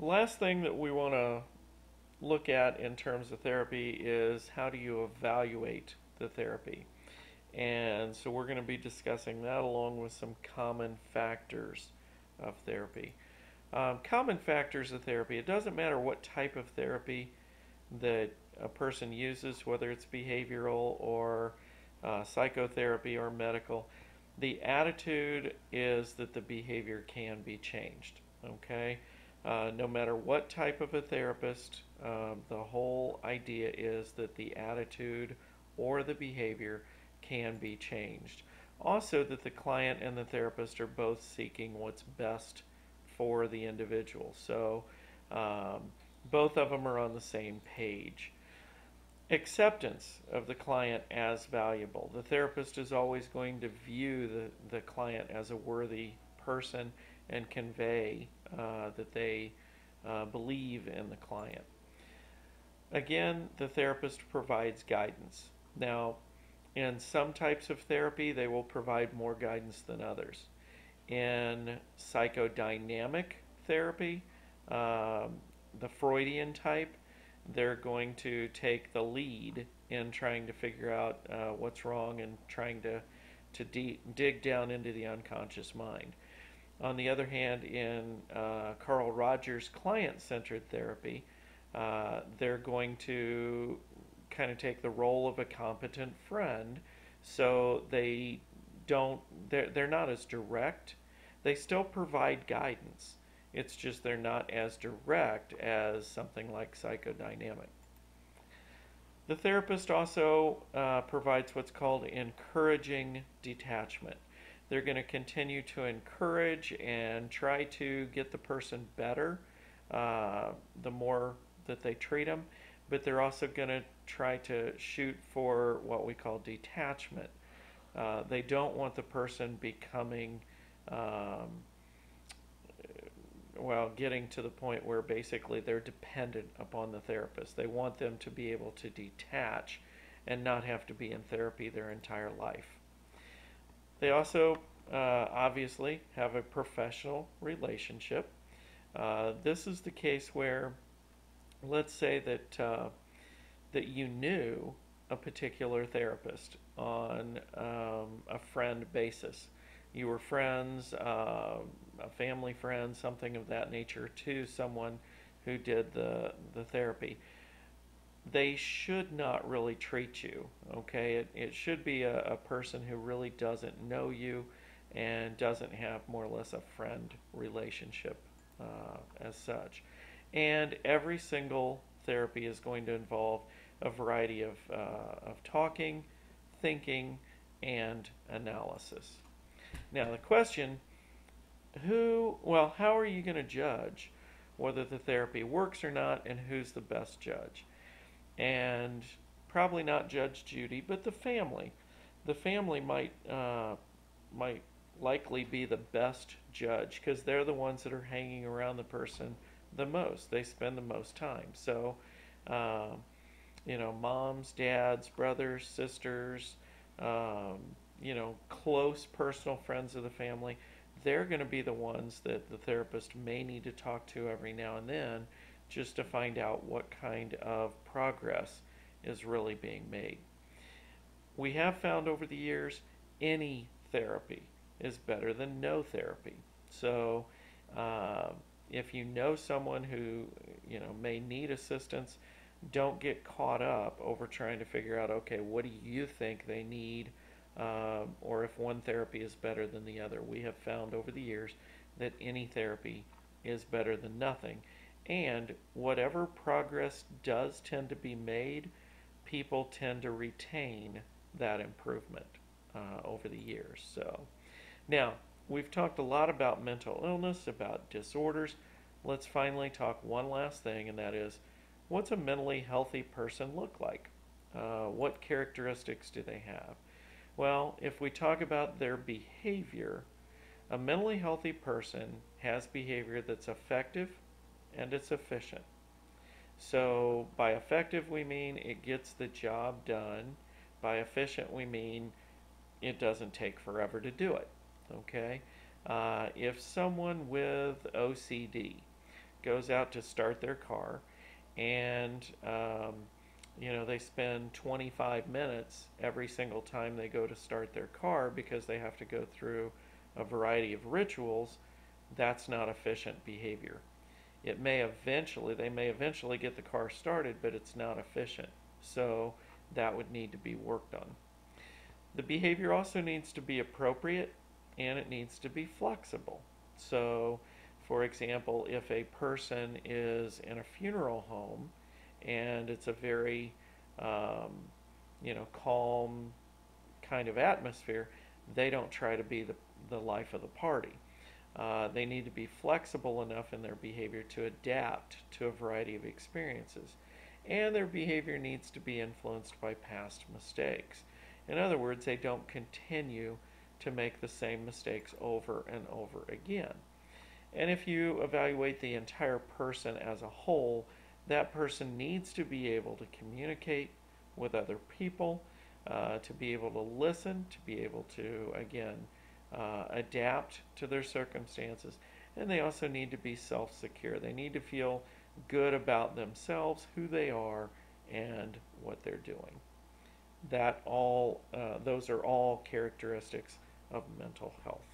Last thing that we want to look at in terms of therapy is how do you evaluate the therapy? And so we're going to be discussing that along with some common factors of therapy. Common factors of therapy, it doesn't matter what type of therapy that a person uses, whether it's behavioral or psychotherapy or medical, the attitude is that the behavior can be changed. Okay? No matter what type of a therapist, the whole idea is that the attitude or the behavior can be changed. Also, that the client and the therapist are both seeking what's best for the individual. So, um, both of them are on the same page. Acceptance of the client as valuable. The therapist is always going to view the client as a worthy person and convey that they believe in the client. Again, the therapist provides guidance. Now, in some types of therapy, they will provide more guidance than others. In psychodynamic therapy, the Freudian type, they're going to take the lead in trying to figure out what's wrong and trying to dig down into the unconscious mind. On the other hand, in Carl Rogers' client centered therapy, they're going to kind of take the role of a competent friend, so they're not as direct. They still provide guidance. It's just they're not as direct as something like psychodynamic. The therapist also provides what's called encouraging detachment. They're going to continue to encourage and try to get the person better the more that they treat them, but they're also going to try to shoot for what we call detachment. They don't want the person becoming, um, getting to the point where basically they're dependent upon the therapist. They want them to be able to detach and not have to be in therapy their entire life. They also obviously have a professional relationship. This is the case where, let's say that you knew a particular therapist on a friend basis. You were friends, a family friend, something of that nature, to someone who did the therapy. They should not really treat you, okay? It should be a person who really doesn't know you and doesn't have more or less a friend relationship as such. And every single therapy is going to involve a variety of talking, thinking, and analysis. Now, the question how are you going to judge whether the therapy works or not, and who's the best judge? And probably not Judge Judy, but the family. The family might likely be the best judge because they're the ones that are hanging around the person the most. They spend the most time. So, uh, moms, dads, brothers, sisters, um, close personal friends of the family, they're going to be the ones that the therapist may need to talk to every now and then just to find out what kind of progress is really being made. We have found over the years any therapy is better than no therapy. So, uh, if you know someone who may need assistance, don't get caught up over trying to figure out, okay, what do you think they need, or if one therapy is better than the other. We have found over the years that any therapy is better than nothing. And whatever progress does tend to be made, people tend to retain that improvement over the years. So, now, we've talked a lot about mental illness, about disorders. Let's finally talk one last thing, and that is, what's a mentally healthy person look like? What characteristics do they have? Well, if we talk about their behavior, a mentally healthy person has behavior that's effective and it's efficient. So, by effective, we mean it gets the job done. By efficient, we mean it doesn't take forever to do it. Okay? If someone with OCD goes out to start their car, and they spend 25 minutes every single time they go to start their car because they have to go through a variety of rituals. That's not efficient behavior. They may eventually get the car started, but it's not efficient. So that would need to be worked on. The behavior also needs to be appropriate, and it needs to be flexible. So, for example, if a person is in a funeral home and it's a very calm kind of atmosphere, they don't try to be the life of the party. They need to be flexible enough in their behavior to adapt to a variety of experiences. And their behavior needs to be influenced by past mistakes. In other words, they don't continue to make the same mistakes over and over again. And if you evaluate the entire person as a whole, that person needs to be able to communicate with other people, to be able to listen, to be able to, again, adapt to their circumstances, and they also need to be self-secure. They need to feel good about themselves, who they are, and what they're doing. Those are all characteristics of mental health.